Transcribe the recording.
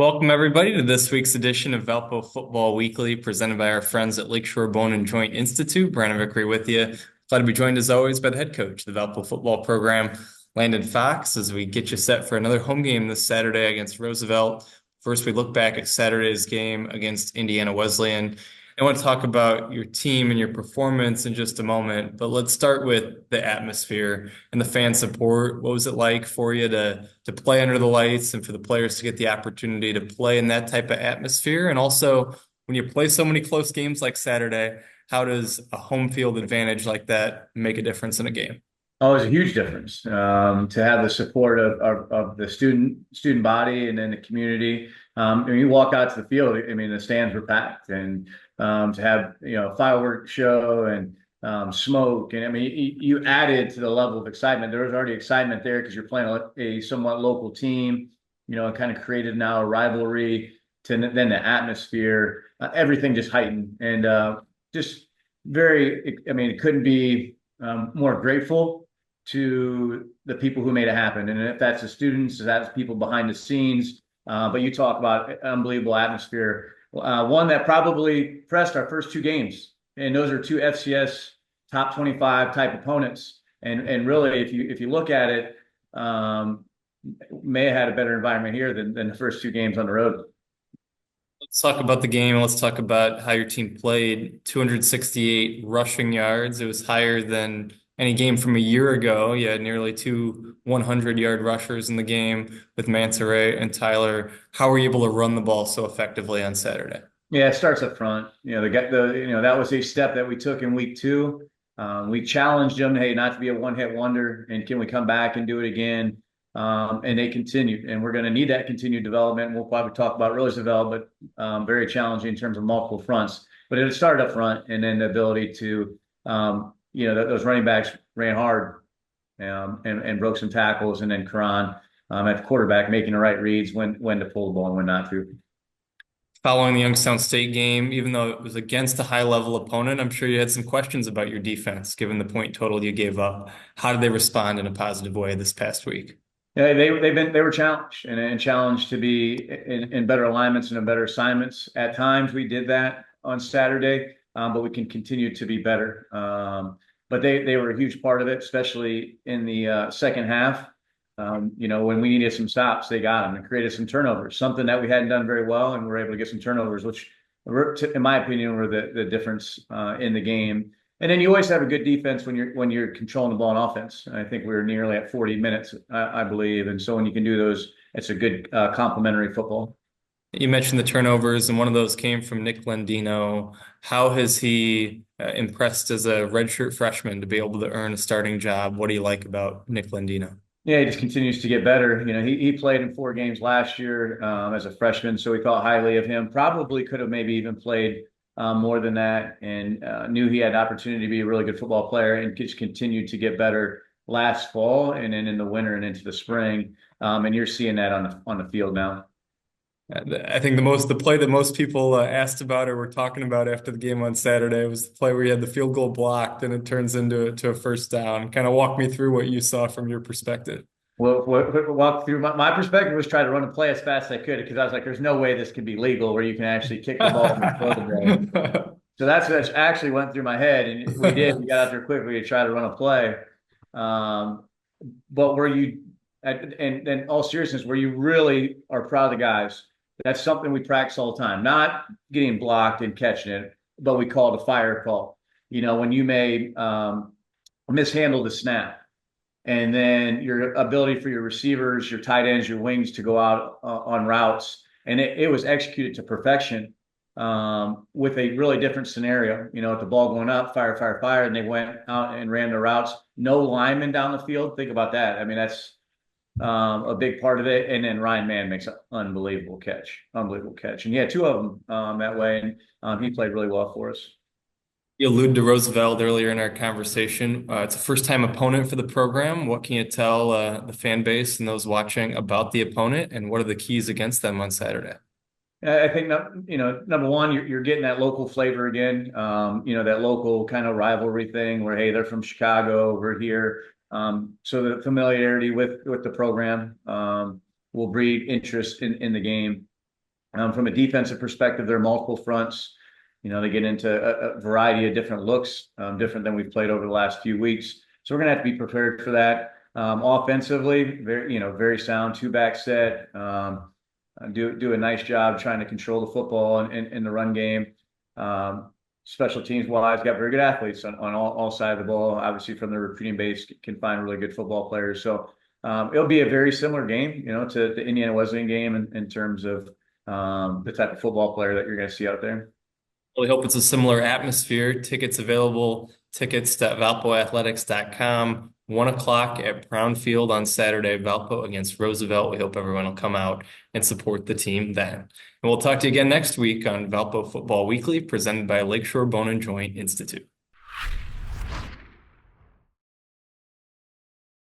Welcome, everybody, to this week's edition of Valpo Football Weekly, presented by our friends at Lakeshore Bone and Joint Institute. Brandon Vickery with you. Glad to be joined, as always, by the head coach of the Valpo football program, Landon Fox, as we get you set for another home game this Saturday against Roosevelt. First, we look back at Saturday's game against Indiana Wesleyan. I want to talk about your team and your performance in just a moment, but let's start with the atmosphere and the fan support. What was it like for you to play under the lights and for the players to get the opportunity to play in that type of atmosphere? And also, when you play so many close games like Saturday, how does a home field advantage like that make a difference in a game? Oh, it's a huge difference to have the support of the student body and then the community. When you walk out to the field, I mean, the stands were packed, and to have a fireworks show and smoke, and I mean, you added to the level of excitement. There was already excitement there because you're playing a somewhat local team. It kind of created now a rivalry. To then the atmosphere, everything just heightened, and just very. I mean, it couldn't be more grateful to the people who made it happen. And if that's the students, that's people behind the scenes. But you talk about unbelievable atmosphere. One that probably pressed our first two games, and those are two FCS top 25 type opponents. And really, if you look at it, may have had a better environment here than the first two games on the road. Let's talk about the game. Let's talk about how your team played. 268 rushing yards. It was higher than any game from a year ago. You had nearly two 100-yard rushers in the game with Mansoray and Tyler. How were you able to run the ball so effectively on Saturday? Yeah, it starts up front. That was a step that we took in week two. We challenged them, hey, not to be a one-hit wonder, and can we come back and do it again? And they continued, and we're going to need that continued development. We'll probably talk about Roosevelt, but very challenging in terms of multiple fronts. But it started up front, and then the ability to, those running backs ran hard, and broke some tackles, and then Karan at the quarterback making the right reads when to pull the ball and when not to. Following the Youngstown State game, even though it was against a high-level opponent, I'm sure you had some questions about your defense, given the point total you gave up. How did they respond in a positive way this past week? Yeah, they were challenged and challenged to be in better alignments and in better assignments. At times we did that on Saturday, but we can continue to be better. But they were a huge part of it, especially in the second half. When we needed some stops, they got them and created some turnovers, something that we hadn't done very well, and we were able to get some turnovers, which, in my opinion, were the difference in the game. And then you always have a good defense when you're controlling the ball in offense. I think we were nearly at 40 minutes, I believe, and so when you can do those, it's a good complementary football. You mentioned the turnovers, and one of those came from Nick Lendino. How has he impressed as a redshirt freshman to be able to earn a starting job? What do you like about Nick Lendino? Yeah, he just continues to get better. He played in 4 games last year as a freshman, so we thought highly of him. Probably could have maybe even played more than that, and knew he had the opportunity to be a really good football player, and just continued to get better last fall and then in the winter and into the spring. And you're seeing that on the field now. I think the play that most people asked about or were talking about after the game on Saturday was the play where you had the field goal blocked and it turns into a first down. Kind of walk me through what you saw from your perspective. Well, walk through my perspective was try to run a play as fast as I could because I was like, there's no way this could be legal where you can actually kick the ball and throw the ball. So that's what actually went through my head, and we did. We got out there quickly to try to run a play. Um, but where you, and in all seriousness, where you really are proud of the guys, that's something we practice all the time. Not getting blocked and catching it, but we call it a fire call. When you may mishandle the snap, and then your ability for your receivers, your tight ends, your wings to go out on routes, and it was executed to perfection with a really different scenario. With the ball going up, fire, fire, fire, and they went out and ran the routes. No linemen down the field. Think about that. I mean, that's a big part of it. And then Ryan Mann makes an unbelievable catch, and he had two of them that way, and he played really well for us. You alluded to Roosevelt earlier in our conversation. It's a first-time opponent for the program. What can you tell the fan base and those watching about the opponent, and what are the keys against them on Saturday? I think number one, you're getting that local flavor again. That local kind of rivalry thing where hey, they're from Chicago, we're here. So the familiarity with the program will breed interest in the game. From a defensive perspective, there are multiple fronts. They get into a variety of different looks, different than we've played over the last few weeks. So we're going to have to be prepared for that. Offensively, very sound two-back set. Do a nice job trying to control the football in the run game. Special teams wise, got very good athletes on all sides of the ball. Obviously, from the recruiting base, can find really good football players. So it'll be a very similar game, to the Indiana Wesleyan game in terms of the type of football player that you're going to see out there. Really hope it's a similar atmosphere. Tickets available, tickets.valpoathletics.com. 1 o'clock at Brown Field on Saturday, Valpo against Roosevelt. We hope everyone will come out and support the team then. And we'll talk to you again next week on Valpo Football Weekly, presented by Lakeshore Bone and Joint Institute.